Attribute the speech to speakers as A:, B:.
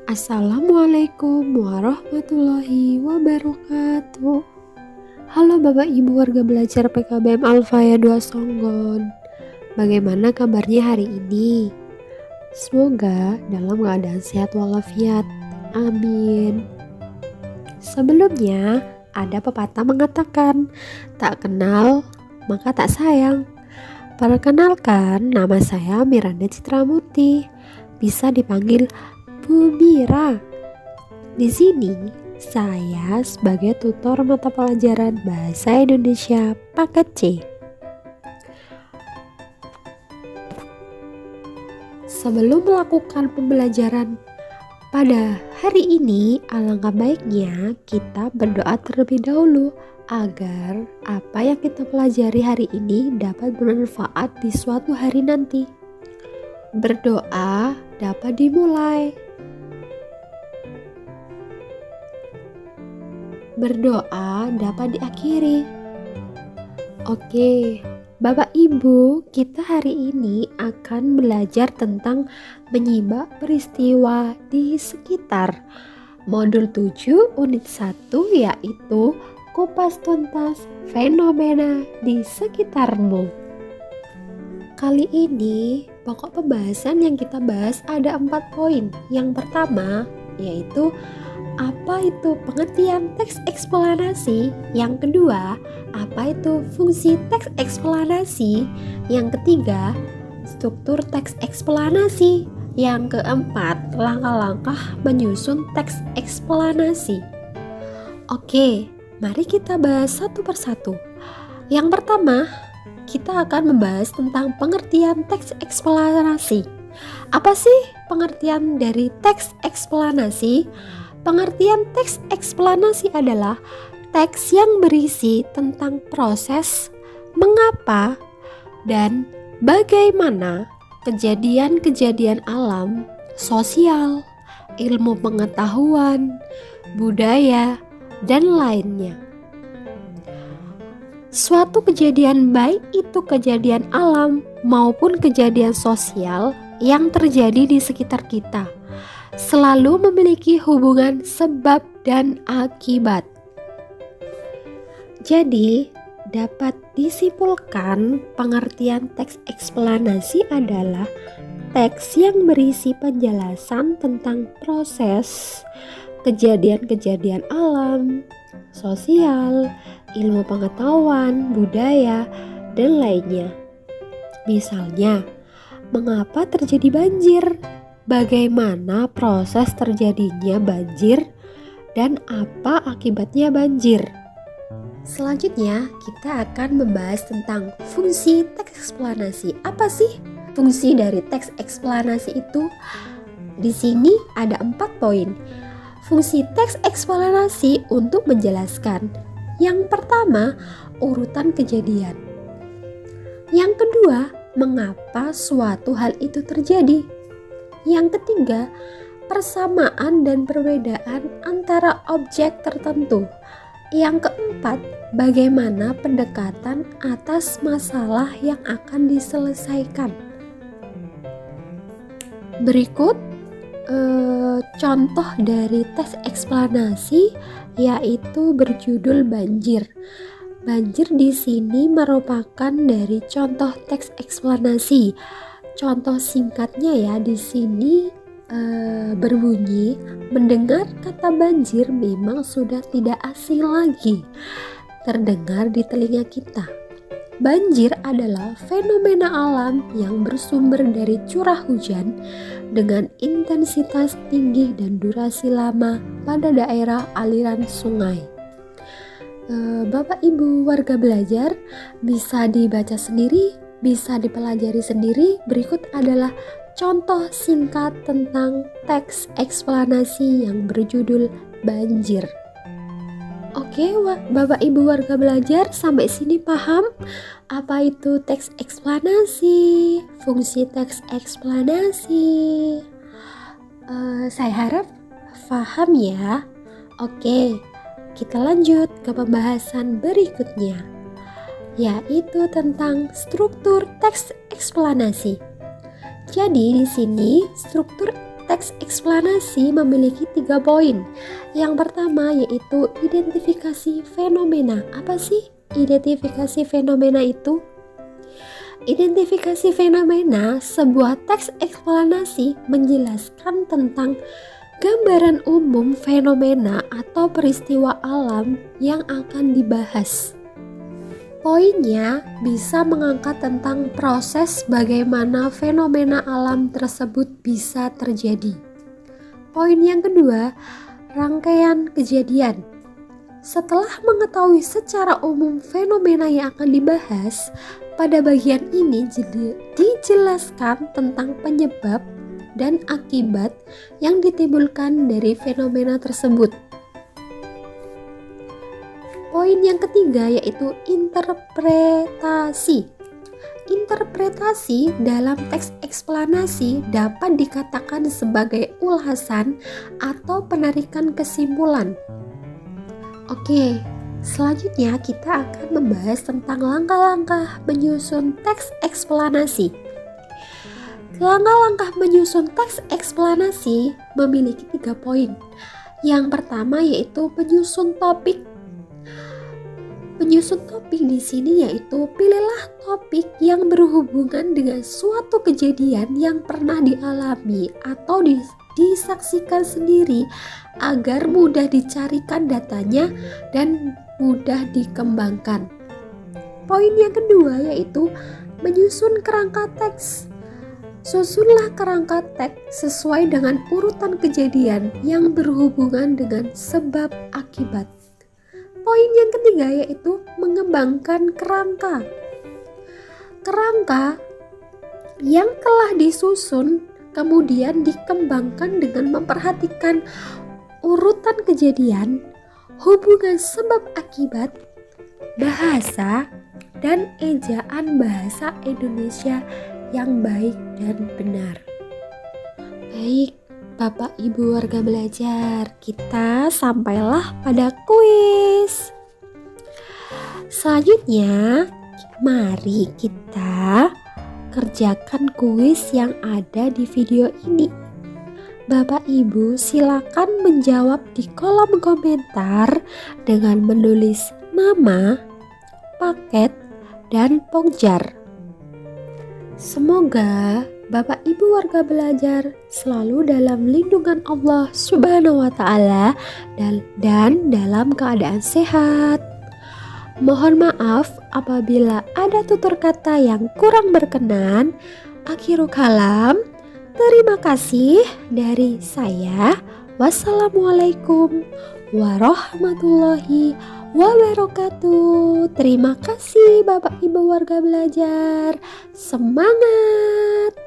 A: Assalamualaikum warahmatullahi wabarakatuh. Halo Bapak Ibu warga belajar PKBM Alfaya 2 Songgon. Bagaimana kabarnya hari ini? Semoga dalam keadaan sehat walafiat. Amin. Sebelumnya ada pepatah mengatakan, tak kenal maka tak sayang. Perkenalkan, nama saya Miranda Citramurti. Bisa dipanggil Bu Mira. Di sini saya sebagai tutor mata pelajaran Bahasa Indonesia paket C. Sebelum melakukan pembelajaran pada hari ini, alangkah baiknya kita berdoa terlebih dahulu agar apa yang kita pelajari hari ini dapat bermanfaat di suatu hari nanti. Berdoa dapat dimulai. Berdoa dapat diakhiri. Oke, Bapak Ibu, kita hari ini akan belajar tentang menyimak peristiwa di sekitar. Modul 7 unit 1 yaitu kupas tuntas fenomena di sekitarmu. Kali ini pokok pembahasan yang kita bahas ada 4 poin. Yang pertama yaitu apa itu pengertian teks eksplanasi, yang kedua apa itu fungsi teks eksplanasi, yang ketiga struktur teks eksplanasi, yang keempat langkah-langkah menyusun teks eksplanasi. Oke, mari kita bahas satu persatu. Yang pertama, kita akan membahas tentang pengertian teks eksplanasi. Apa sih pengertian dari teks eksplanasi? Pengertian teks eksplanasi adalah teks yang berisi tentang proses, mengapa, dan bagaimana kejadian-kejadian alam, sosial, ilmu pengetahuan, budaya, dan lainnya. Suatu kejadian, baik itu kejadian alam maupun kejadian sosial yang terjadi di sekitar kita, selalu memiliki hubungan sebab dan akibat. Jadi, dapat disimpulkan pengertian teks eksplanasi adalah teks yang berisi penjelasan tentang proses, kejadian-kejadian alam, sosial, ilmu pengetahuan, budaya, dan lainnya. Misalnya, mengapa terjadi banjir? Bagaimana proses terjadinya banjir dan apa akibatnya banjir. Selanjutnya kita akan membahas tentang fungsi teks eksplanasi. Apa sih fungsi dari teks eksplanasi itu? Di sini ada 4 poin. Fungsi teks eksplanasi untuk menjelaskan. Yang pertama, urutan kejadian. Yang kedua, mengapa suatu hal itu terjadi. Yang ketiga, persamaan dan perbedaan antara objek tertentu. Yang keempat, bagaimana pendekatan atas masalah yang akan diselesaikan. Berikut contoh dari teks eksplanasi yaitu berjudul banjir. Banjir di sini merupakan dari contoh teks eksplanasi. Contoh singkatnya ya di sini berbunyi, mendengar kata banjir memang sudah tidak asing lagi terdengar di telinga kita. Banjir adalah fenomena alam yang bersumber dari curah hujan dengan intensitas tinggi dan durasi lama pada daerah aliran sungai. Bapak Ibu warga belajar, bisa dibaca sendiri, bisa dipelajari sendiri. Berikut adalah contoh singkat tentang teks eksplanasi yang berjudul banjir. Oke, Bapak Ibu warga belajar, sampai sini paham apa itu teks eksplanasi, fungsi teks eksplanasi? Saya harap paham ya. Oke, kita lanjut ke pembahasan berikutnya, yaitu tentang struktur teks eksplanasi. Jadi di sini struktur teks eksplanasi memiliki 3 poin. Yang pertama yaitu identifikasi fenomena. Apa sih identifikasi fenomena itu? Identifikasi fenomena, sebuah teks eksplanasi menjelaskan tentang gambaran umum fenomena atau peristiwa alam yang akan dibahas. Poinnya bisa mengangkat tentang proses bagaimana fenomena alam tersebut bisa terjadi. Poin yang kedua, rangkaian kejadian. Setelah mengetahui secara umum fenomena yang akan dibahas, pada bagian ini dijelaskan tentang penyebab dan akibat yang ditimbulkan dari fenomena tersebut. Poin yang ketiga yaitu interpretasi. Interpretasi dalam teks eksplanasi dapat dikatakan sebagai ulasan atau penarikan kesimpulan. Oke, selanjutnya kita akan membahas tentang langkah-langkah menyusun teks eksplanasi. Langkah-langkah menyusun teks eksplanasi memiliki 3 poin. Yang pertama yaitu penyusun topik. Penyusun topik di sini yaitu pilihlah topik yang berhubungan dengan suatu kejadian yang pernah dialami atau disaksikan sendiri agar mudah dicarikan datanya dan mudah dikembangkan. Poin yang kedua yaitu menyusun kerangka teks. Susunlah kerangka teks sesuai dengan urutan kejadian yang berhubungan dengan sebab akibat. Poin yang ketiga yaitu mengembangkan kerangka. Kerangka yang telah disusun kemudian dikembangkan dengan memperhatikan urutan kejadian, hubungan sebab akibat, bahasa, dan ejaan bahasa Indonesia yang baik dan benar. Baik, Bapak Ibu warga belajar, kita sampailah pada kuis. Selanjutnya, mari kita kerjakan kuis yang ada di video ini. Bapak Ibu silakan menjawab di kolom komentar dengan menulis nama, paket, dan pongjar. Semoga Bapak Ibu warga belajar selalu dalam lindungan Allah Subhanahu wa Ta'ala dan dalam keadaan sehat. Mohon maaf apabila ada tutur kata yang kurang berkenan. Akhirul kalam. Terima kasih dari saya. Wassalamualaikum warahmatullahi wabarakatuh. Terima kasih Bapak Ibu warga belajar. Semangat!